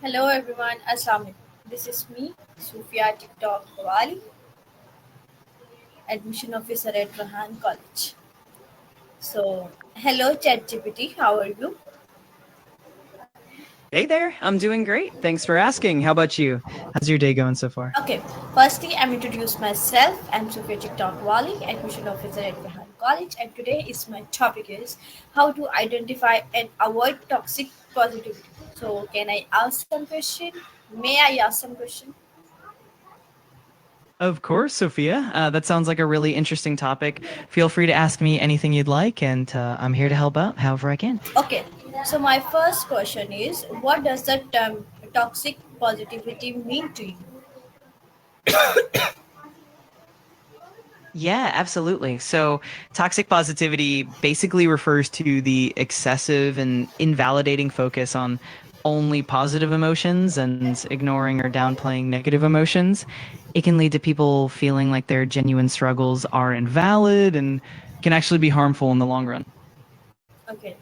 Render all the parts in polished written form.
Hello everyone, Assalamu alaikum. This is me, Sufia TikTok Wali, admission officer at Rahan College. So, hello ChatGPT, how are you? Hey there, I'm doing great. Thanks for asking. How about you? How's your day going so far? Okay, firstly, I'm introduce myself. I'm Sufia TikTok Wali, admission officer at Rahan College, and today is my topic is how to identify and avoid toxic positivity. So, can I ask some question? May I ask some question? Of course, Sophia. That sounds like a really interesting topic. Feel free to ask me anything you'd like, and I'm here to help out however I can. Okay, so my first question is what does the term toxic positivity mean to you? Yeah, absolutely. So, toxic positivity basically refers to the excessive and invalidating focus on only positive emotions and ignoring or downplaying negative emotions. It can lead to people feeling like their genuine struggles are invalid and can actually be harmful in the long run. Okay,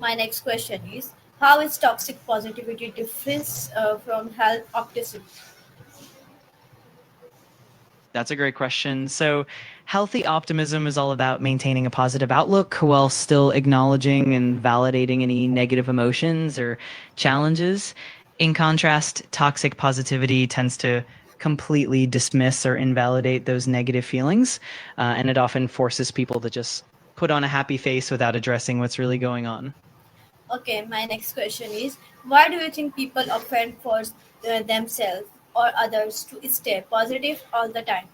my next question is how is toxic positivity different from health optimism? That's a great question. So, healthy optimism is all about maintaining a positive outlook while still acknowledging and validating any negative emotions or challenges. In contrast, toxic positivity tends to completely dismiss or invalidate those negative feelings, and it often forces people to just put on a happy face without addressing what's really going on. Okay, my next question is why do you think people often force themselves or others to stay positive all the time?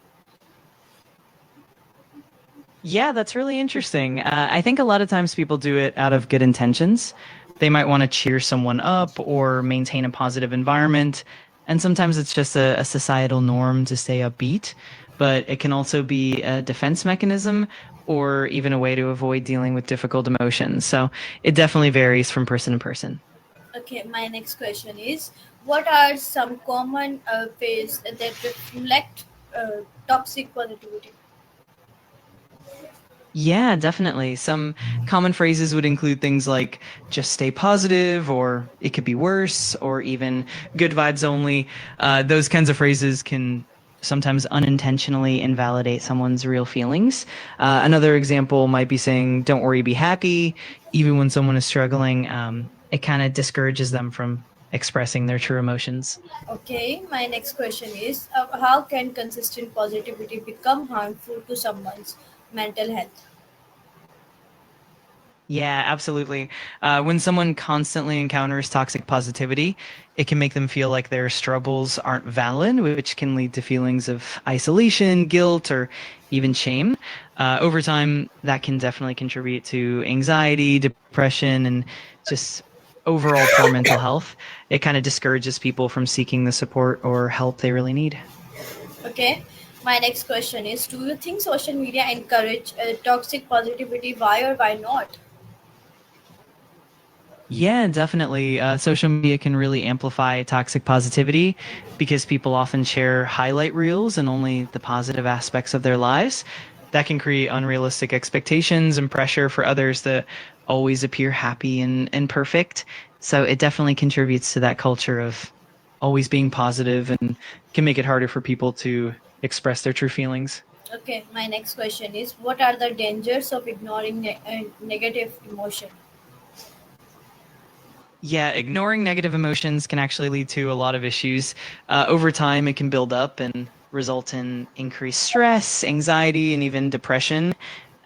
Yeah, that's really interesting. I think a lot of times people do it out of good intentions. They might want to cheer someone up or maintain a positive environment. And sometimes it's just a societal norm to stay upbeat, but it can also be a defense mechanism or even a way to avoid dealing with difficult emotions. So it definitely varies from person to person. Okay, my next question is what are some common ways that reflect toxic positivity? Yeah, definitely. Some common phrases would include things like just stay positive, or it could be worse, or even good vibes only. Those kinds of phrases can sometimes unintentionally invalidate someone's real feelings. Another example might be saying, don't worry, be happy, even when someone is struggling. It kind of discourages them from expressing their true emotions. Okay, my next question is how can consistent positivity become harmful to someone's mental health? Yeah, absolutely. When someone constantly encounters toxic positivity, it can make them feel like their struggles aren't valid, which can lead to feelings of isolation, guilt, or even shame. Over time, that can definitely contribute to anxiety, depression, and just overall poor mental health. It kind of discourages people from seeking the support or help they really need. Okay, my next question is do you think social media encourage toxic positivity? Why or why not? Yeah, definitely. Social media can really amplify toxic positivity because people often share highlight reels and only the positive aspects of their lives. That can create unrealistic expectations and pressure for others to always appear happy and perfect. So it definitely contributes to that culture of always being positive and can make it harder for people to express their true feelings. Okay, my next question is what are the dangers of ignoring negative emotion? Yeah, ignoring negative emotions can actually lead to a lot of issues. Over time, it can build up and result in increased stress, anxiety, and even depression.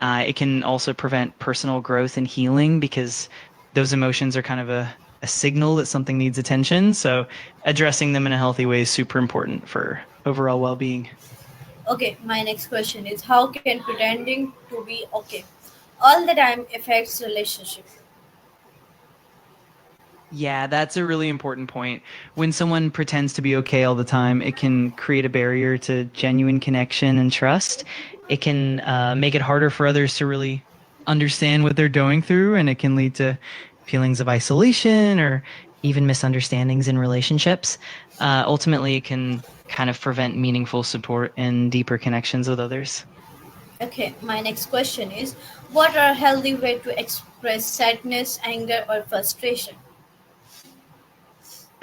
It can also prevent personal growth and healing because those emotions are kind of a signal that something needs attention. So, addressing them in a healthy way is super important for overall well being. Okay, my next question is how can pretending to be okay all the time affects relationship? Yeah, that's a really important point. When someone pretends to be okay all the time, it can create a barrier to genuine connection and trust. It can make it harder for others to really understand what they're going through, and it can lead to feelings of isolation or even misunderstandings in relationships. Ultimately, it can kind of prevent meaningful support and deeper connections with others. Okay, my next question is what are healthy way to express sadness, anger or frustration?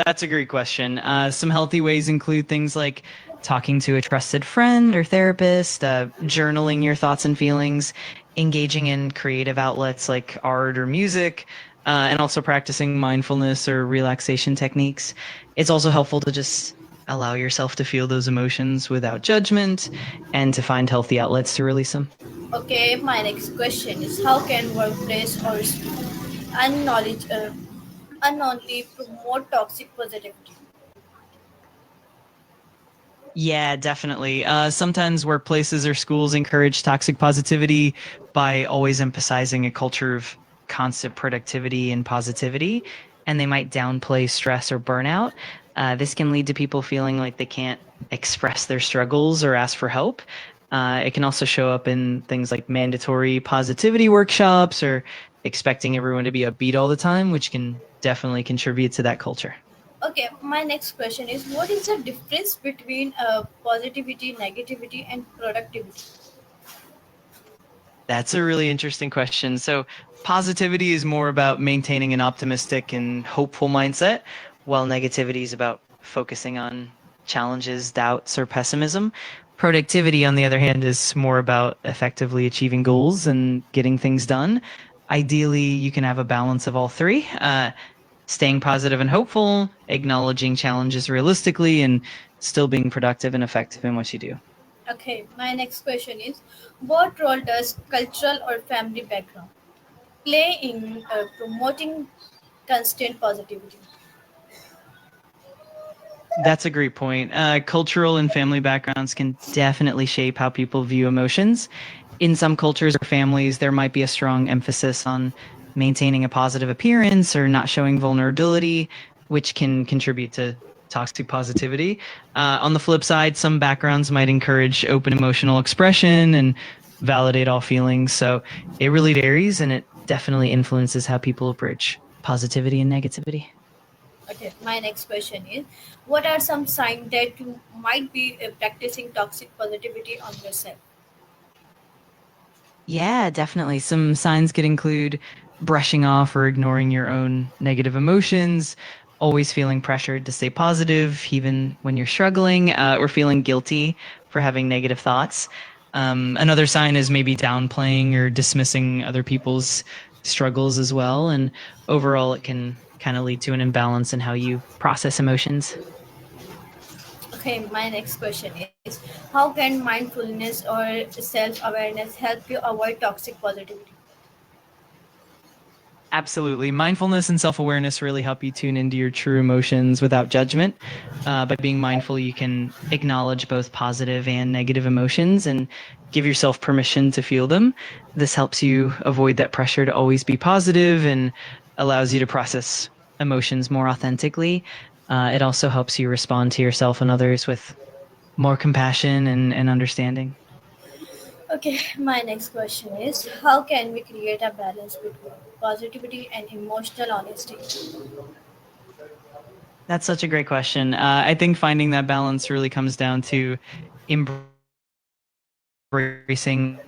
That's a great question. Some healthy ways include things like talking to a trusted friend or therapist, journaling your thoughts and feelings, engaging in creative outlets like art or music, and also practicing mindfulness or relaxation techniques. It's also helpful to just allow yourself to feel those emotions without judgment and to find healthy outlets to release them. Okay, my next question is how can workplace or school unknowledge, unknowingly promote toxic positivity? Yeah, definitely. Sometimes workplaces or schools encourage toxic positivity by always emphasizing a culture of constant productivity and positivity, and they might downplay stress or burnout. This can lead to people feeling like they can't express their struggles or ask for help. It can also show up in things like mandatory positivity workshops or expecting everyone to be upbeat all the time, which can definitely contribute to that culture. Okay, my next question is what is the difference between positivity, negativity, and productivity? That's a really interesting question. So, positivity is more about maintaining an optimistic and hopeful mindset, while negativity is about focusing on challenges, doubts, or pessimism. Productivity, on the other hand, is more about effectively achieving goals and getting things done. Ideally, you can have a balance of all three. Staying positive and hopeful, acknowledging challenges realistically, and still being productive and effective in what you do. Okay, my next question is what role does cultural or family background play in promoting constant positivity? That's a great point. Cultural and family backgrounds can definitely shape how people view emotions. In some cultures or families, there might be a strong emphasis on maintaining a positive appearance or not showing vulnerability, which can contribute to toxic positivity. On the flip side, some backgrounds might encourage open emotional expression and validate all feelings. So it really varies and it definitely influences how people approach positivity and negativity. Okay, my next question is what are some signs that you might be practicing toxic positivity on yourself? Yeah, definitely. Some signs could include brushing off or ignoring your own negative emotions, always feeling pressured to stay positive, even when you're struggling, or feeling guilty for having negative thoughts. Another sign is maybe downplaying or dismissing other people's struggles as well. And overall, it can kind of lead to an imbalance in how you process emotions. Okay, my next question is how can mindfulness or self awareness help you avoid toxic positivity? Absolutely. Mindfulness and self awareness really help you tune into your true emotions without judgment. By being mindful, you can acknowledge both positive and negative emotions and give yourself permission to feel them. This helps you avoid that pressure to always be positive and allows you to process emotions more authentically. It also helps you respond to yourself and others with more compassion and understanding. Okay, my next question is how can we create a balance between positivity and emotional honesty? That's such a great question. I think finding that balance really comes down to embracing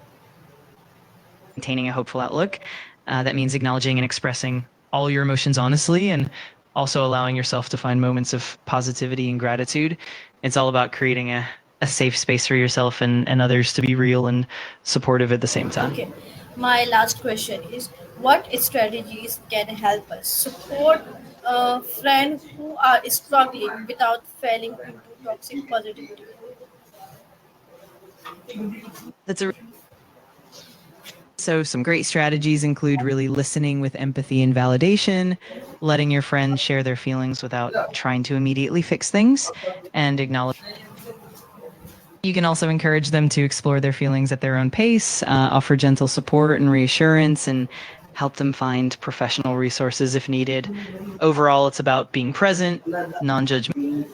maintaining a hopeful outlook. That means acknowledging and expressing all your emotions honestly and also allowing yourself to find moments of positivity and gratitude. It's all about creating a safe space for yourself and others to be real and supportive at the same time. Okay, my last question is what strategies can help us support friends who are struggling without falling into toxic positivity? That's a So, some great strategies include really listening with empathy and validation, letting your friends share their feelings without trying to immediately fix things, and acknowledge. You can also encourage them to explore their feelings at their own pace, offer gentle support and reassurance, and help them find professional resources if needed. Overall, it's about being present, non judgmental.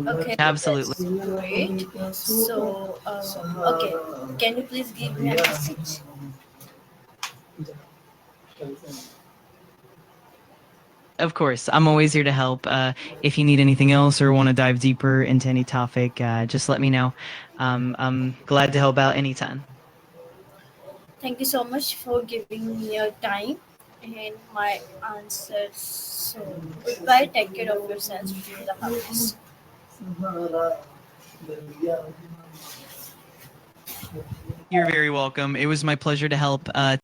Okay, Absolutely. that's great. So, okay, can you please give me a message? Of course, I'm always here to help. If you need anything else or want to dive deeper into any topic, just let me know. I'm glad to help out anytime. Thank you so much for giving me your time. in my answers. So goodbye. Take care of yourselves. Wish you the happiness. You're very welcome. It was my pleasure to help